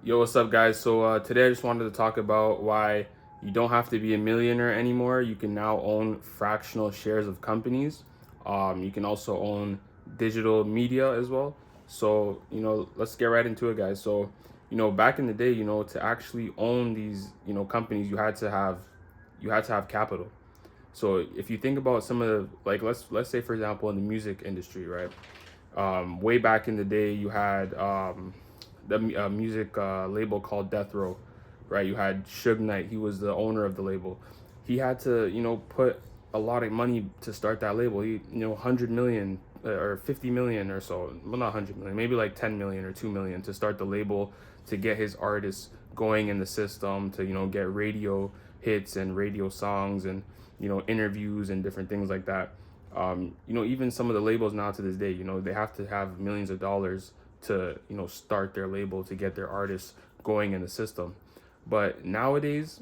Yo, what's up, guys? So today I just wanted to talk about why you don't have to be a millionaire anymore. You can now own fractional shares of companies. You can also own digital media as well. So, let's get right into it, guys. So, back in the day, to actually own these, companies, you had to have capital. So if you think about some of the, like, let's say for example in the music industry, right? Way back in the day, you had the music label called Death Row, right? You had Suge Knight. He was the owner of the label. He had to, put a lot of money to start that label. 100 million or 50 million or so. Well, not 100 million, maybe like 10 million or 2 million to start the label, to get his artists going in the system, to get radio hits and radio songs and interviews and different things like that. Even some of the labels now to this day, they have to have millions of dollars to, start their label, to get their artists going in the system. But nowadays,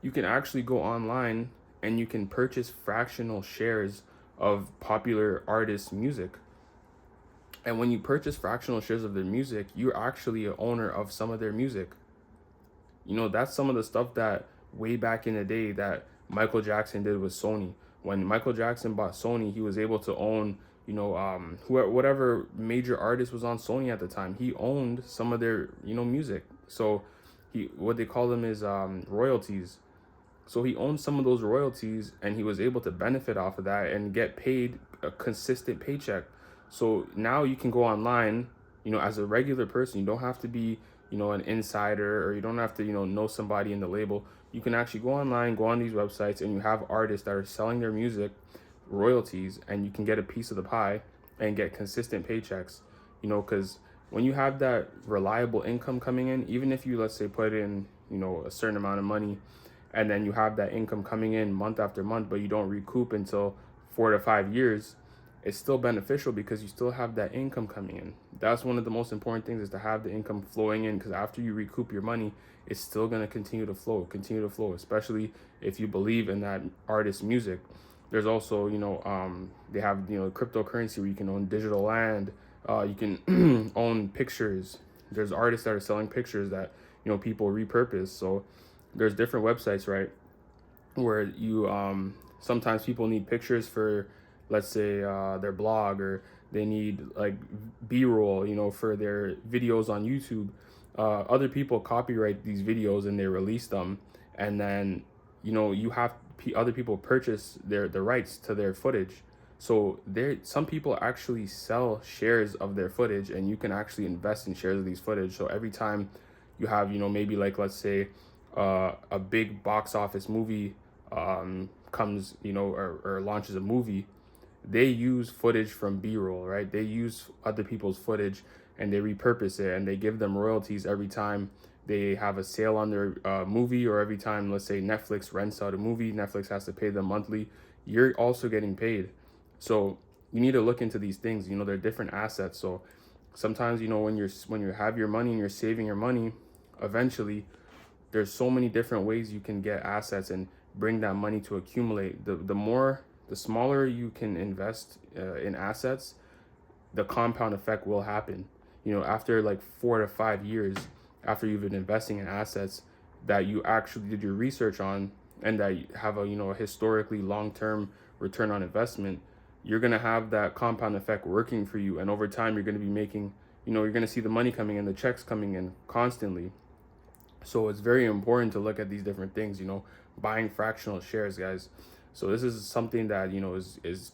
you can actually go online and you can purchase fractional shares of popular artists' music. And when you purchase fractional shares of their music, you're actually an owner of some of their music. That's some of the stuff that way back in the day that Michael Jackson did with Sony. When Michael Jackson bought Sony, he was able to own, whatever major artist was on Sony at the time. He owned some of their, music. So what they call them is royalties. So he owned some of those royalties, and he was able to benefit off of that and get paid a consistent paycheck. So now you can go online, as a regular person. You don't have to be, an insider, or you don't have to, know somebody in the label. You can actually go online, go on these websites, and you have artists that are selling their music royalties, and you can get a piece of the pie and get consistent paychecks, because when you have that reliable income coming in, even if you, let's say, put in, a certain amount of money, and then you have that income coming in month after month, but you don't recoup until 4 to 5 years, it's still beneficial because you still have that income coming in. That's one of the most important things, is to have the income flowing in, because after you recoup your money, it's still going to continue to flow, especially if you believe in that artist's music. There's also, they have, cryptocurrency where you can own digital land. You can own pictures. There's artists that are selling pictures that, people repurpose. So there's different websites, right, where you sometimes people need pictures for, let's say, their blog, or they need like b-roll, for their videos on YouTube. Other people copyright these videos and they release them, and then you have other people purchase the rights to their footage. So there, some people actually sell shares of their footage, and you can actually invest in shares of these footage. So every time you have, maybe, like, let's say, a big box office movie comes, or launches a movie, they use footage from B-roll, right? They use other people's footage and they repurpose it, and they give them royalties every time they have a sale on their movie, or every time, let's say, Netflix rents out a movie, Netflix has to pay them monthly. You're also getting paid. So you need to look into these things. They're different assets. So sometimes, when you have your money and you're saving your money, eventually there's so many different ways you can get assets and bring that money to accumulate. The smaller you can invest in assets, the compound effect will happen. After like 4 to 5 years, after you've been investing in assets that you actually did your research on, and that you have a historically long-term return on investment, you're going to have that compound effect working for you. And over time, you're going to be making, you're going to see the money coming in, the checks coming in constantly. So it's very important to look at these different things, buying fractional shares, guys. So this is something that, is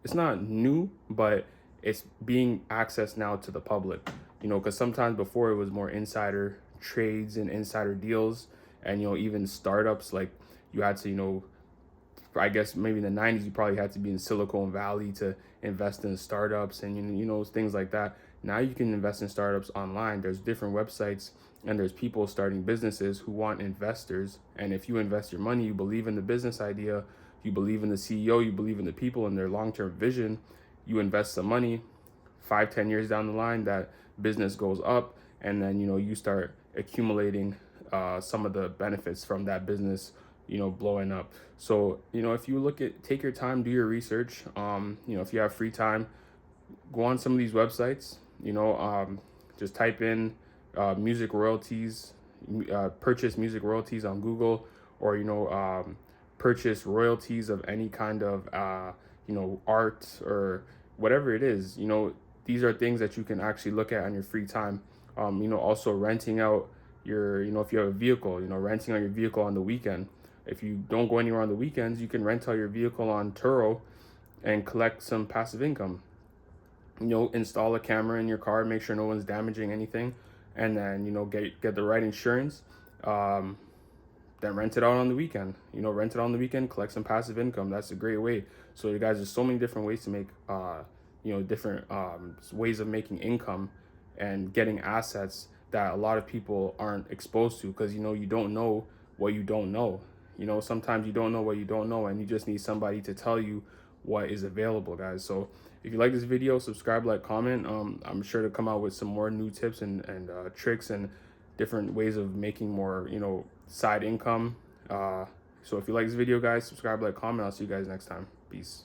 it's not new, but it's being accessed now to the public, because sometimes before it was more insider trades and insider deals, and, even startups, like, you had to, I guess maybe in the 90s, you probably had to be in Silicon Valley to invest in startups, and, things like that. Now you can invest in startups online. There's different websites, and there's people starting businesses who want investors. And if you invest your money, you believe in the business idea, you believe in the CEO, you believe in the people and their long-term vision, you invest some money. 5, 10 years down the line, that business goes up, and then you start accumulating some of the benefits from that business, blowing up. So if you take your time, do your research. If you have free time, go on some of these websites. Just type in music royalties, purchase music royalties on Google, or purchase royalties of any kind of art or whatever it is. These are things that you can actually look at on your free time. Also renting out your, if you have a vehicle, renting out your vehicle on the weekend. If you don't go anywhere on the weekends, you can rent out your vehicle on Turo and collect some passive income. Install a camera in your car, make sure no one's damaging anything, and then get the right insurance. Then rent it out on the weekend. Rent it on the weekend, collect some passive income. That's a great way. So you guys, there's so many different ways to make different ways of making income and getting assets that a lot of people aren't exposed to, because you don't know what you don't know. Sometimes you don't know what you don't know, and you just need somebody to tell you what is available, guys. So if you like this video, subscribe, like, comment. I'm sure to come out with some more new tips and tricks and different ways of making more side income. So if you like this video, guys, subscribe, like, comment. I'll see you guys next time. Peace.